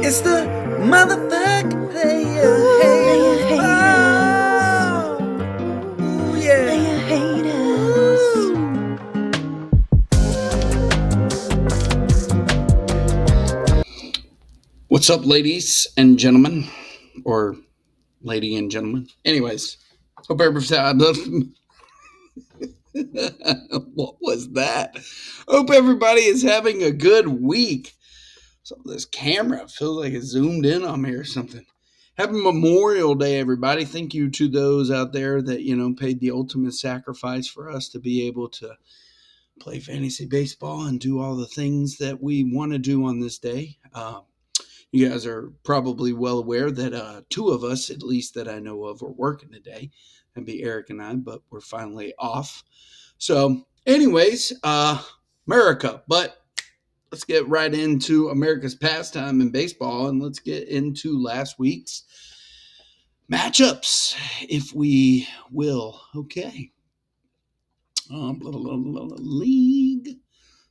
It's the motherfucking player haters. Oh, yeah. Player haters. What's up, ladies and gentlemen, or lady and gentlemen? Anyways, hope everybody. What was that? Hope everybody is having a good week. So this camera feels like it zoomed in on me or something. Happy Memorial Day, everybody. Thank you to those out there that, paid the ultimate sacrifice for us to be able to play fantasy baseball and do all the things that we want to do on this day. You guys are probably well aware that two of us, at least that I know of, are working today. That'd be Eric and I, but we're finally off. So, anyways, America. But let's get right into America's pastime in baseball, and let's get into last week's matchups, if we will. Okay. League.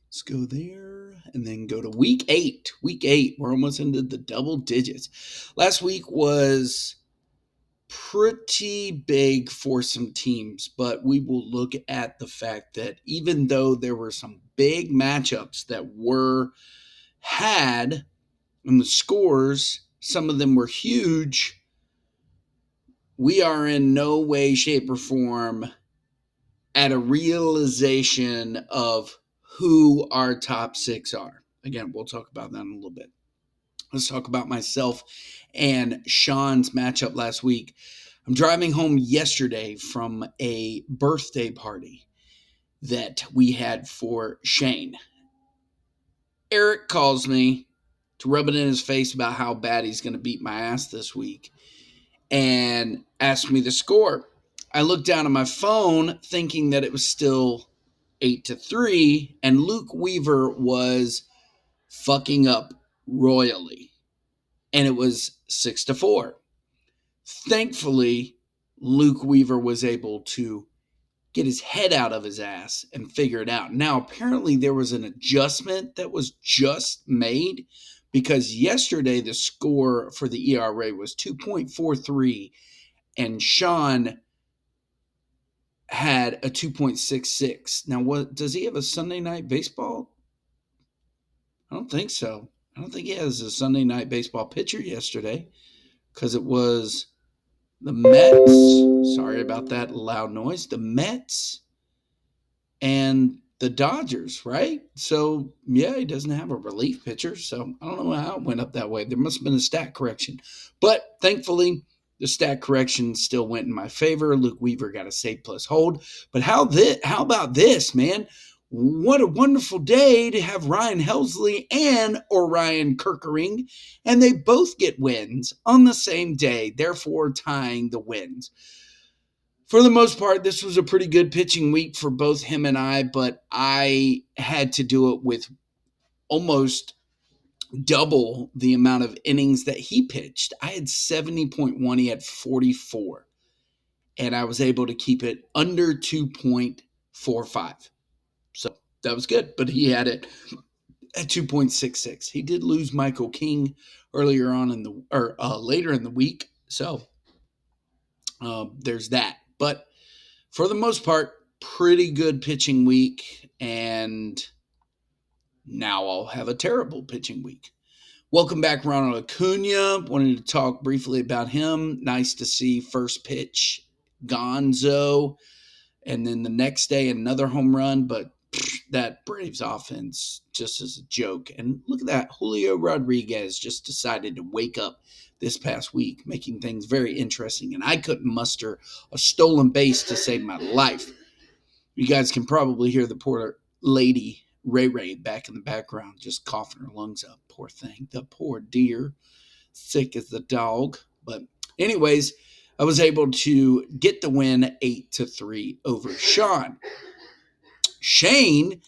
Let's go there and then go to week 8. Week 8, we're almost into the double digits. Last week was pretty big for some teams, but we will look at the fact that even though there were some big matchups that were had and the scores, some of them were huge, we are in no way, shape, or form at a realization of who our top 6 are. Again, we'll talk about that in a little bit. Let's talk about myself and Sean's matchup last week. I'm driving home yesterday from a birthday party that we had for Shane. Eric calls me to rub it in his face about how bad he's going to beat my ass this week and asked me the score. I looked down at my phone thinking that it was still 8-3, and Luke Weaver was fucking up royally, and it was 6-4. Thankfully, Luke Weaver was able to get his head out of his ass and figure it out. Now, apparently there was an adjustment that was just made, because yesterday the score for the ERA was 2.43 and Sean had a 2.66. Now, what does he have, a Sunday night baseball? I don't think so. I don't think he has a Sunday night baseball pitcher yesterday, because it was the Mets. Sorry about that loud noise. The Mets and the Dodgers, right? So, yeah, he doesn't have a relief pitcher. So, I don't know how it went up that way. There must have been a stat correction. But thankfully, the stat correction still went in my favor. Luke Weaver got a save plus hold. But how about this, man? What a wonderful day to have Ryan Helsley and Orion Kirkering, and they both get wins on the same day, therefore tying the wins. For the most part, this was a pretty good pitching week for both him and I, but I had to do it with almost double the amount of innings that he pitched. I had 70.1, he had 44, and I was able to keep it under 2.45. So that was good, but he had it at 2.66. He did lose Michael King earlier on later in the week, so there's that. But for the most part, pretty good pitching week, and now I'll have a terrible pitching week. Welcome back, Ronald Acuna. Wanted to talk briefly about him. Nice to see first pitch Gonzo, and then the next day another home run, but that Braves offense just is a joke. And look at that. Julio Rodriguez just decided to wake up this past week, making things very interesting. And I couldn't muster a stolen base to save my life. You guys can probably hear the poor lady, Ray Ray, back in the background, just coughing her lungs up. Poor thing. The poor deer. Sick as the dog. But anyways, I was able to get the win 8-3 over Sean. Shane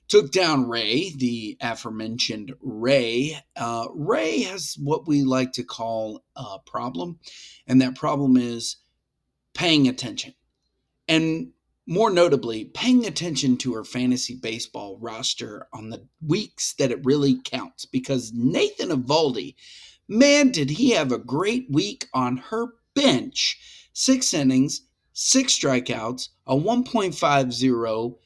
took down Ray, the aforementioned Ray. Ray has what we like to call a problem, and that problem is paying attention. And more notably, paying attention to her fantasy baseball roster on the weeks that it really counts, because Nathan Eovaldi Man, did he have a great week on her bench. 6 innings, 6 strikeouts, a 1.50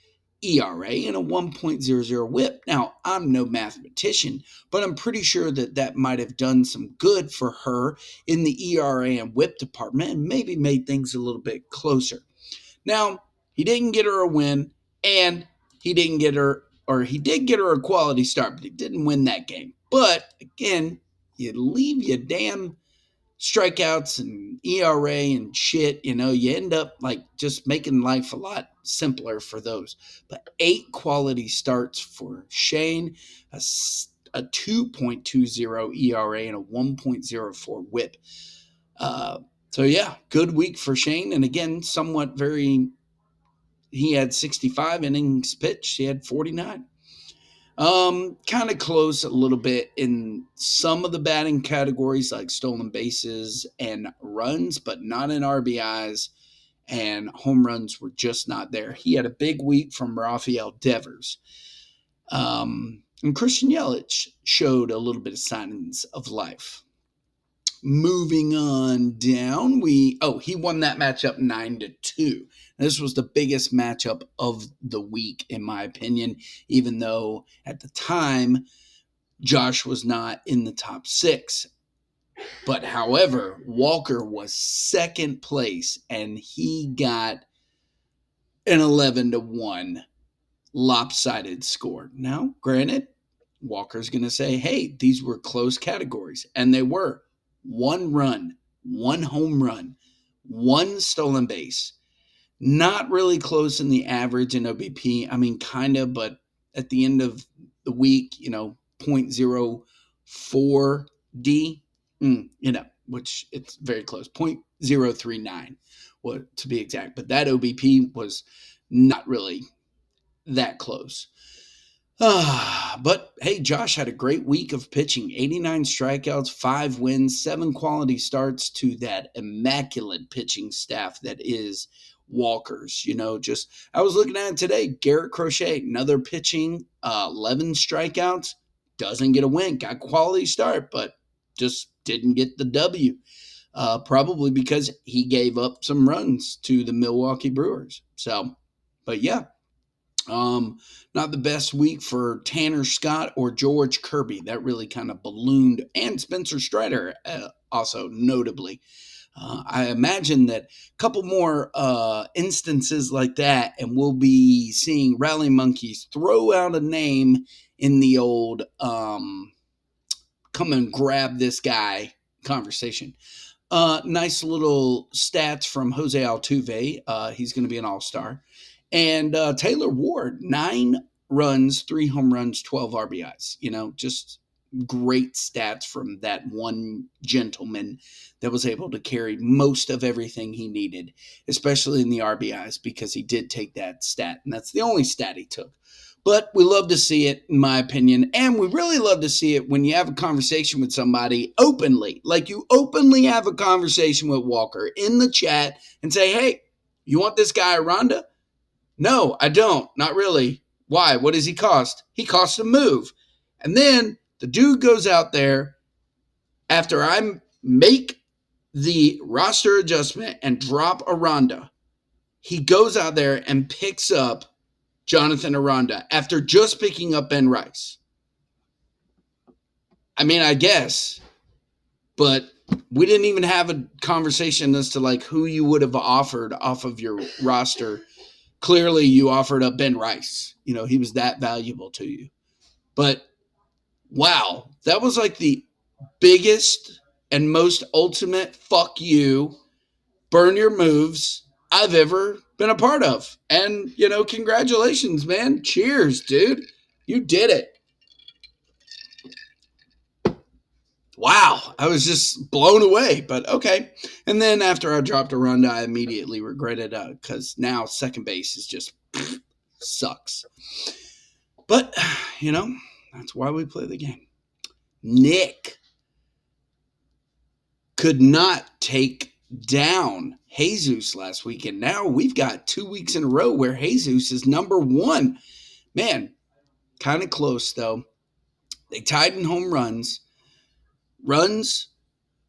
ERA, and a 1.00 whip. Now, I'm no mathematician, but I'm pretty sure that that might have done some good for her in the ERA and whip department and maybe made things a little bit closer. Now, he didn't get her a win, and he didn't get her, or he did get her a quality start, but he didn't win that game. But again, you leave your damn strikeouts and ERA and shit, you end up like just making life a lot simpler for those. But 8 quality starts for Shane, a 2.20 ERA and a 1.04 whip. So yeah, good week for Shane. And again, he had 65 innings pitched. He had 49. Kind of close a little bit in some of the batting categories like stolen bases and runs, but not in RBIs, and home runs were just not there. He had a big week from Rafael Devers. And Christian Yelich showed a little bit of signs of life. Moving on down, he won that matchup 9-2. This was the biggest matchup of the week, in my opinion, even though at the time Josh was not in the top 6. But however, Walker was second place and he got an 11-1 lopsided score. Now, granted, Walker's going to say, hey, these were close categories. And they were. 1 run, 1 home run, 1 stolen base. Not really close in the average in OBP. I mean, kind of, but at the end of the week, 0.04 D, which it's very close. 0.039 to be exact. But that OBP was not really that close. But hey, Josh had a great week of pitching. 89 strikeouts, 5 wins, 7 quality starts to that immaculate pitching staff that is Walker's. I was looking at it today. Garrett Crochet, another pitching, 11 strikeouts, doesn't get a win. Got quality start, but just didn't get the W. Probably because he gave up some runs to the Milwaukee Brewers. So, but yeah. Not the best week for Tanner Scott or George Kirby. That really kind of ballooned, and Spencer Strider also notably. I imagine that a couple more instances like that, and we'll be seeing Rally Monkeys throw out a name in the old come and grab this guy conversation. Nice little stats from Jose Altuve. He's going to be an all-star. And Taylor Ward, 9 runs, 3 home runs, 12 RBIs. Just great stats from that one gentleman that was able to carry most of everything he needed, especially in the RBIs, because he did take that stat. And that's the only stat he took. But we love to see it, in my opinion. And we really love to see it when you have a conversation with somebody openly. Like you openly have a conversation with Walker in the chat and say, hey, you want this guy Aranda? No, I don't. Not really. Why? What does he cost? He costs a move. And then the dude goes out there after I make the roster adjustment and drop Aranda. He goes out there and picks up Jonathan Aranda after just picking up Ben Rice. I mean, I guess, but we didn't even have a conversation as to like who you would have offered off of your roster. Clearly, you offered up Ben Rice. He was that valuable to you. But wow, that was like the biggest and most ultimate fuck you, burn your moves I've ever been a part of. And, congratulations, man. Cheers, dude. You did it. Wow, I was just blown away, but okay. And then after I dropped Aranda, I immediately regretted it because now second base is just sucks. But, that's why we play the game. Nick could not take down Jesus last week, and now we've got 2 weeks in a row where Jesus is number 1. Man, kind of close, though. They tied in home runs. Runs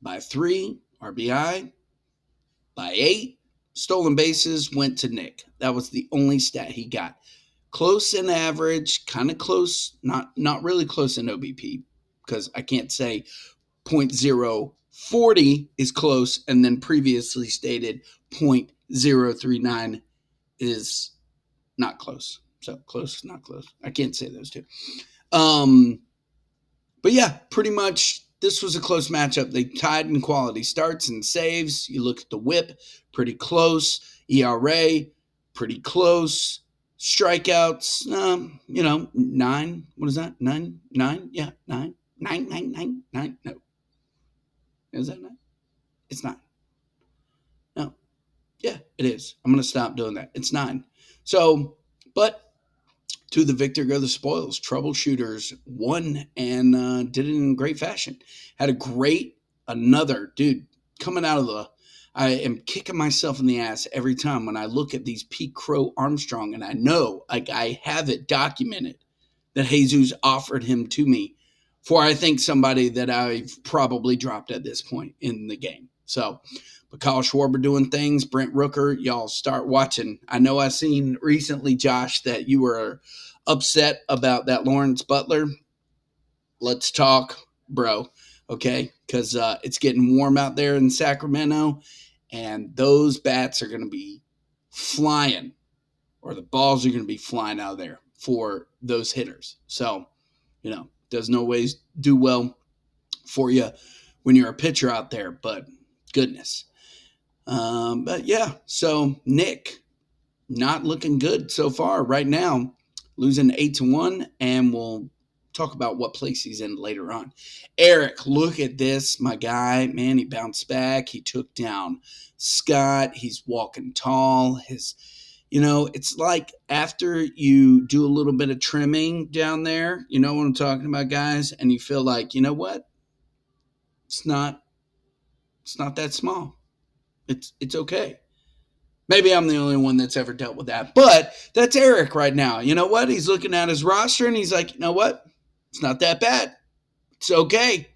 by 3, RBI by 8, stolen bases went to Nick. That was the only stat he got. Close in average, kind of close, not really close in OBP, because I can't say .040 is close, and then previously stated .039 is not close. So close, not close. I can't say those two. But yeah, pretty much this was a close matchup. They tied in quality starts and saves. You look at the whip, pretty close. ERA, pretty close. Strikeouts, 9. What is that? 9? 9? Yeah, 9. 9, 9, 9, 9. No. Is that 9? It's 9. No. Yeah, it is. I'm going to stop doing that. It's 9. So, but to the victor go the spoils. Troubleshooters won and did it in great fashion. Had another dude coming out of the. I am kicking myself in the ass every time when I look at these Pete Crow Armstrong, and I know, like, I have it documented that Jesus offered him to me for, I think, somebody that I've probably dropped at this point in the game. So, but Kyle Schwarber doing things, Brent Rooker, y'all start watching. I know I seen recently, Josh, that you were upset about that Lawrence Butler. Let's talk, bro. Okay, because it's getting warm out there in Sacramento, and those bats are going to be flying, or the balls are going to be flying out of there for those hitters. So, does no ways do well for you when you're a pitcher out there, but goodness. But yeah, so Nick, not looking good so far right now, losing 8-1, and we'll talk about what place he's in later on. Eric, look at this, my guy, man, he bounced back. He took down Scott. He's walking tall. It's like after you do a little bit of trimming down there, you know what I'm talking about, guys, and you feel like, you know what? It's not that small. It's okay. Maybe I'm the only one that's ever dealt with that. But that's Eric right now. You know what? He's looking at his roster and he's like, you know what? It's not that bad. It's okay.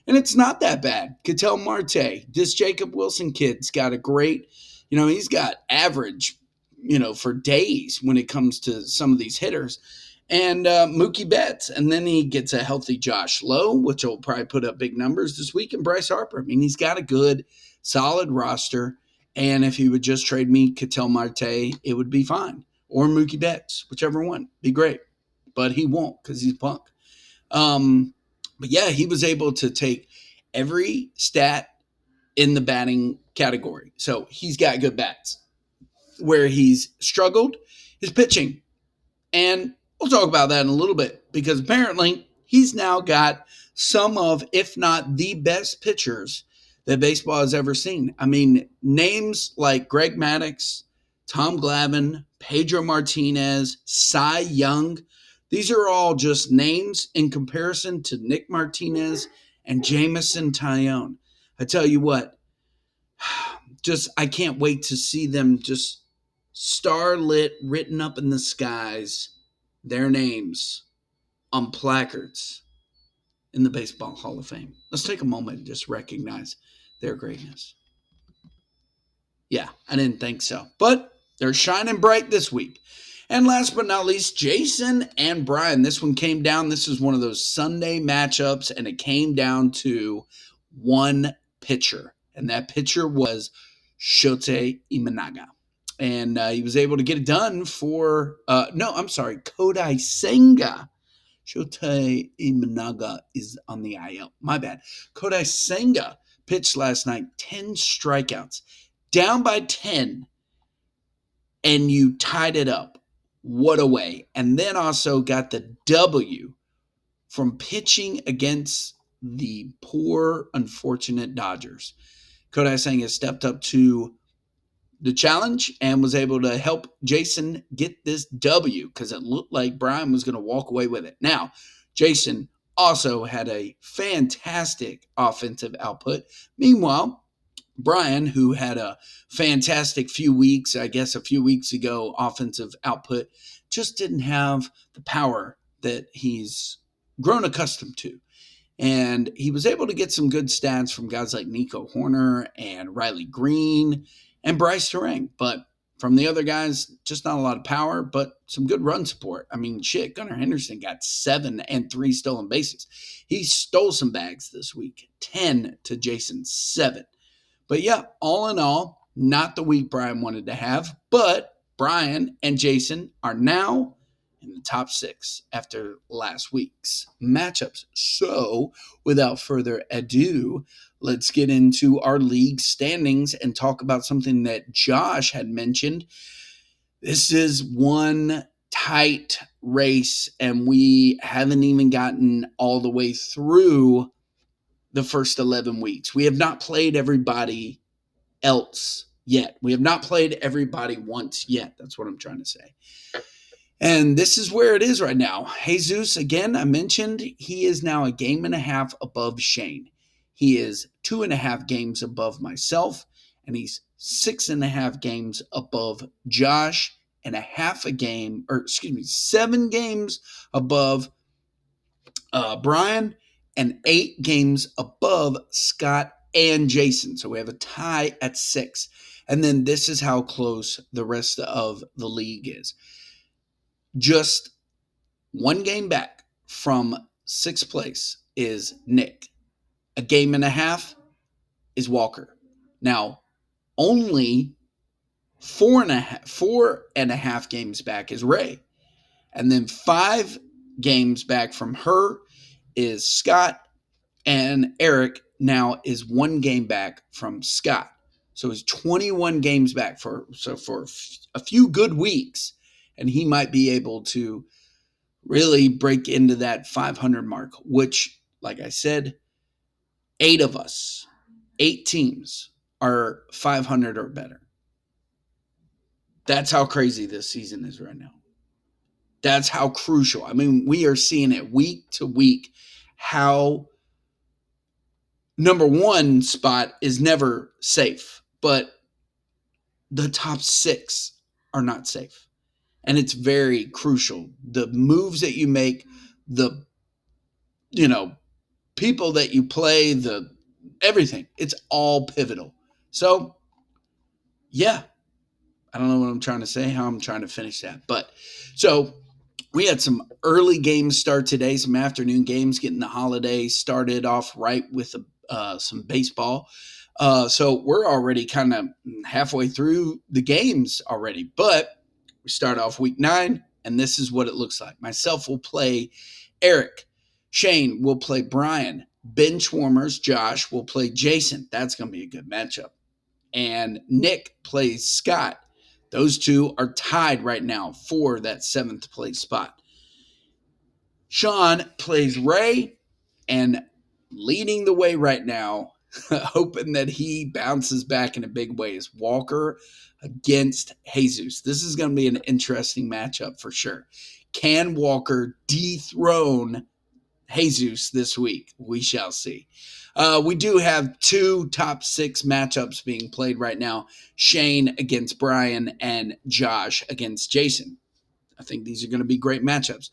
And it's not that bad. Ketel Marte, this Jacob Wilson kid's got a great, he's got average, for days when it comes to some of these hitters. And Mookie Betts. And then he gets a healthy Josh Lowe, which will probably put up big numbers this week, and Bryce Harper. I mean, he's got a good, solid roster. And if he would just trade me Ketel Marte, it would be fine. Or Mookie Betts, whichever one. Be great. But he won't because he's a punk. But yeah, he was able to take every stat in the batting category. So he's got good bats. Where he's struggled is pitching. And we'll talk about that in a little bit because apparently he's now got some of, if not the best pitchers that baseball has ever seen. I mean, names like Greg Maddux, Tom Glavine, Pedro Martinez, Cy Young, these are all just names in comparison to Nick Martinez and Jameson Taillon. I tell you what, I can't wait to see them just starlit, written up in the skies, their names on placards in the Baseball Hall of Fame. Let's take a moment and just recognize their greatness. Yeah, I didn't think so. But they're shining bright this week. And last but not least, Jason and Brian. This one came down. This is one of those Sunday matchups, and it came down to one pitcher. And that pitcher was Shota Imanaga. And he was able to get it done for, Kodai Senga. Shota Imanaga is on the IL. My bad. Kodai Senga pitched last night, 10 strikeouts, down by 10, and you tied it up. What a way. And then also got the W from pitching against the poor, unfortunate Dodgers. Kodai Senga stepped up to the challenge and was able to help Jason get this W because it looked like Brian was going to walk away with it. Now, Jason also had a fantastic offensive output. Meanwhile, Brian, who had a fantastic few weeks, I guess a few weeks ago, offensive output, just didn't have the power that he's grown accustomed to. And he was able to get some good stats from guys like Nico Horner and Riley Green and Bryce Terang. But from the other guys, just not a lot of power, but some good run support. I mean, shit, Gunnar Henderson got 7 and 3 stolen bases. He stole some bags this week, 10 to Jason's 7. But yeah, all in all, not the week Brian wanted to have, but Brian and Jason are now in the top 6 after last week's matchups. So, without further ado, let's get into our league standings and talk about something that Josh had mentioned. This is one tight race, and we haven't even gotten all the way through the first 11 weeks. We have not played everybody else yet. We have not played everybody once yet. That's what I'm trying to say. And this is where it is right now. Jesus, again, I mentioned he is now a game and a half above Shane. He is 2.5 games above myself, and he's 6.5 games above Josh, and a half a game, or excuse me, 7 games above Brian, and 8 games above Scott and Jason. So we have a tie at 6. And then this is how close the rest of the league is. Just 1 game back from 6th place is Nick. A game and a half is Walker. Now, only 4.5 games back is Ray. And then 5 games back from her is Scott. And Eric now is 1 game back from Scott. So he's 21 games back for a few good weeks, and he might be able to really break into that 500 mark, which, like I said, 8 of us, 8 teams are 500 or better. That's how crazy this season is right now. That's how crucial. I mean, we are seeing it week to week how number 1 spot is never safe, but the top 6 are not safe. And it's very crucial. The moves that you make, the people that you play, the everything, it's all pivotal. So, yeah, I don't know what I'm trying to say, how I'm trying to finish that. But so we had some early games start today, some afternoon games, getting the holiday started off right with some baseball. So we're already kind of halfway through the games already, but we start off week 9, and this is what it looks like. Myself will play Eric. Shane will play Brian. Bench warmers, Josh, will play Jason. That's going to be a good matchup. And Nick plays Scott. Those two are tied right now for that 7th place spot. Sean plays Ray, and leading the way right now, hoping that he bounces back in a big way, is Walker against Jesus. This is going to be an interesting matchup for sure. Can Walker dethrone Jesus this week? We shall see. We do have 2 top 6 matchups being played right now. Shane against Brian and Josh against Jason. I think these are going to be great matchups.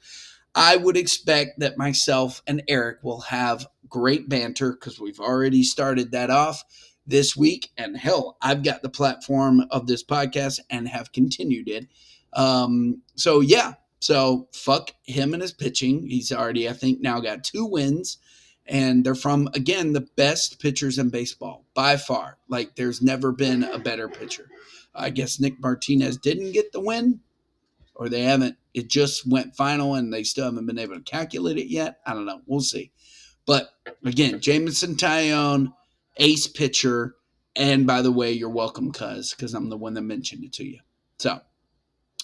I would expect that myself and Eric will have great banter because we've already started that off this week. And hell, I've got the platform of this podcast and have continued it. So, yeah. So, fuck him and his pitching. He's already, I think, now got 2 wins. And they're from, again, the best pitchers in baseball by far. Like, there's never been a better pitcher. I guess Nick Martinez didn't get the win, or they haven't. It just went final and they still haven't been able to calculate it yet. I don't know. We'll see. But again, Jameson Taillon, ace pitcher. And by the way, you're welcome, because I'm the one that mentioned it to you. So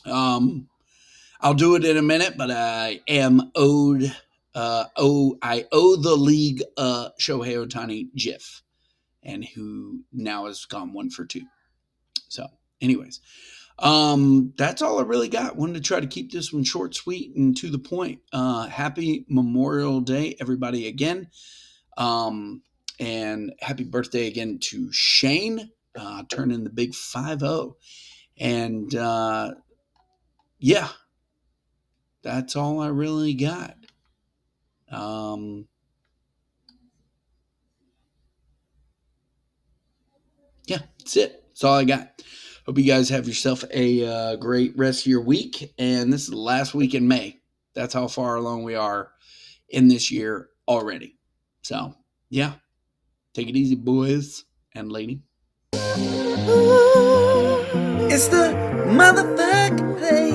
I'll do it in a minute, but I am owed. I owe the league Shohei Ohtani GIF, and who now has gone 1 for 2. So, anyways. That's all I really got. Wanted to try to keep this one short, sweet, and to the point. Happy Memorial Day, everybody, again. And happy birthday again to Shane, turning the big 5-0. And yeah, that's all I really got. Yeah, that's it. That's all I got. Hope you guys have yourself a great rest of your week. And this is the last week in May. That's how far along we are in this year already. So, yeah, take it easy, boys and lady. It's the motherfucking thing.